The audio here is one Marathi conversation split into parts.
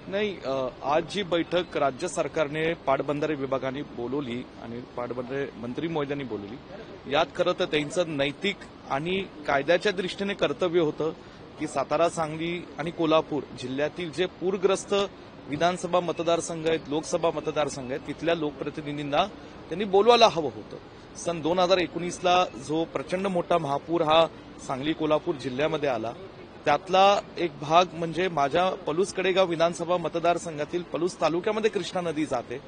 नाही, आज जी बैठक राज्य सरकारने पाटबंधारे विभागाने बोलवली आणि पाटबंधारे मंत्री महोदयांनी बोलवली, यात खरं तर त्यांचं नैतिक आणि कायद्याच्या दृष्टीने कर्तव्य होतं की सातारा, सांगली आणि कोल्हापूर जिल्ह्यातील जे पूरग्रस्त विधानसभा मतदारसंघ आहेत, लोकसभा मतदारसंघ आहेत, तिथल्या लोकप्रतिनिधींना त्यांनी बोलवायला हवं होतं. सन 2019ला जो प्रचंड मोठा महापूर हा सांगली कोल्हापूर जिल्ह्यामध्ये आला, त्यातला एक भाग म्हणजे माझ्या पलूस कडेगाव विधानसभा मतदारसंघातील पलूस तालुक्यामध्ये कृष्णा नदी जाते.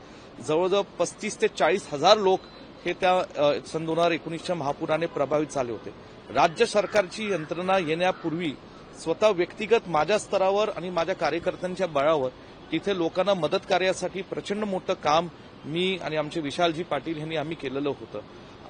जवळजवळ 35 ते 40 हजार लोक हे त्या सन 2019च्या महापुराने प्रभावित झाले होते. राज्य सरकारची यंत्रणा येण्यापूर्वी स्वतः व्यक्तिगत माझ्या स्तरावर आणि माझ्या कार्यकर्त्यांच्या बळावर तिथे लोकांना मदत कार्यासाठी प्रचंड मोठं काम मी आणि आमचे विशालजी पाटील यांनी आम्ही केलेलं होतं.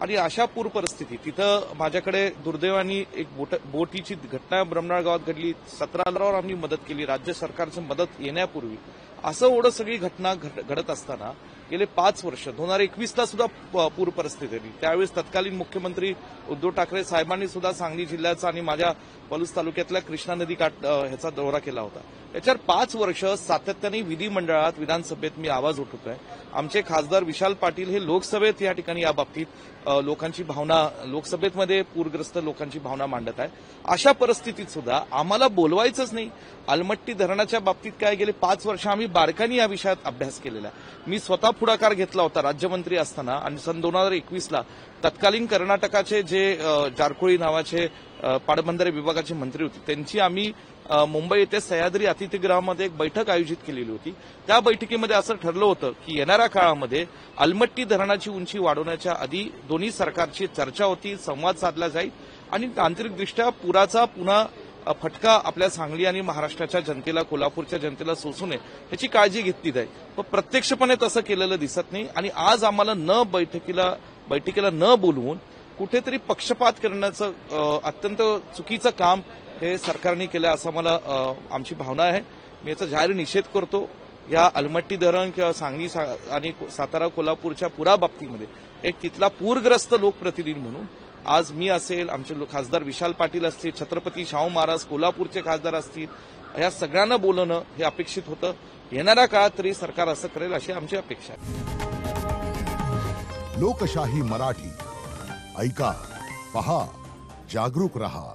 आणि अशा पूर परिस्थिती तिथं माझ्याकडे दुर्दैवाने एक बोटीची घटना ब्रह्मनाळ गावात घडली. 17 आम्ही मदत केली राज्य सरकारची मदत येण्यापूर्वी. असं एवढं सगळी घटना घडत असताना गेले 5 वर्ष 2021ला सुद्धा पूर परिस्थिती होती. त्यावेळेस तत्कालीन मुख्यमंत्री उद्धव ठाकरे साहेबांनी सुद्धा सांगली जिल्ह्याचा आणि माझ्या पलूस तालुक्यातल्या कृष्णा नदी काठ ह्याचा दौरा केला होता. याच्यावर 5 वर्ष सातत्याने विधिमंडळात विधानसभेत मी आवाज उठवतोय. आमचे खासदार विशाल पाटील हे लोकसभेत या ठिकाणी या बाबतीत लोकांची भावना लोकसभेमध्ये पूरग्रस्त लोकांची भावना मांडत आहे. अशा परिस्थितीत सुद्धा आम्हाला बोलवायचंच नाही. अलमट्टी धरणाच्या बाबतीत काय गेले 5 वर्ष आम्ही बारकाईने या विषयात अभ्यास केलेला आहे. मी स्वतः पुढाकार घेतला होता राज्यमंत्री असताना आणि सन 2021ला तत्कालीन कर्नाटकाचे जे जारकोळी नावाचे पाटबंधारे विभागाचे मंत्री होते त्यांची आम्ही मुंबई येथे सह्याद्री अतिथीगृहामध्ये एक बैठक आयोजित केलेली होती. त्या बैठकीमध्ये असं ठरलं होतं की येणाऱ्या काळामध्ये अलमट्टी धरणाची उंची वाढवण्याच्या आधी दोन्ही सरकारची चर्चा होती, संवाद साधला जाईल आणि तांत्रिकदृष्ट्या पुराचा पुन्हा फटका आपल्या सांगली आणि महाराष्ट्राच्या जनतेला, कोल्हापूरच्या जनतेला सोसू नये याची काळजी घेतली जाईल. पण प्रत्यक्षपणे तसं केलेलं दिसत नाही आणि आज आम्हाला बैठकीला न बोलवून कुठेतरी पक्षपात करण्याचं अत्यंत चुकीचं काम हे सरकारने केलं असं मला आमची भावना आहे. मी याचा जाहीर निषेध करतो. या अलमट्टी धरण किंवा सांगली आणि सातारा कोल्हापूरच्या पुराबाबतीमध्ये एक तिथला पूरग्रस्त लोकप्रतिनिधी म्हणून आज मी असेल, आमचे खासदार विशाल पाटील असतील, छत्रपती शाहू महाराज कोल्हापूरचे खासदार असतील, या सगळ्यांना बोलवणं हे अपेक्षित होतं. येणाऱ्या काळात तरी सरकार असं करेल अशी आमची अपेक्षा आहे. लोकशाही मराठी ऐका, पहा, जागरूक रहा.